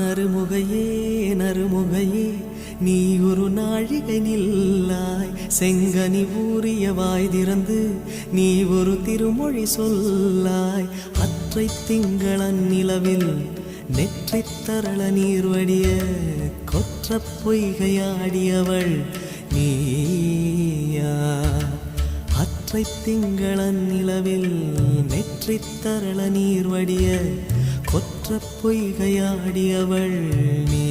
நறுமுகையே நறுமுகையே நீ ஒரு நாழிகை நில்லாய் செங்கனி ஊறிய வாய் திறந்து நீ ஒரு திருமொழி சொல்லாய் அற்றை திங்களன் நிலவில் நெற்றித் தரள நீர் வடிய கொற்ற பொய்கையாடியவள் நீயா அற்றை திங்களன் நிலவில் நெற்றித் தரள நீர் வடிய கொற்ற பொய்கையாடியவள் நீ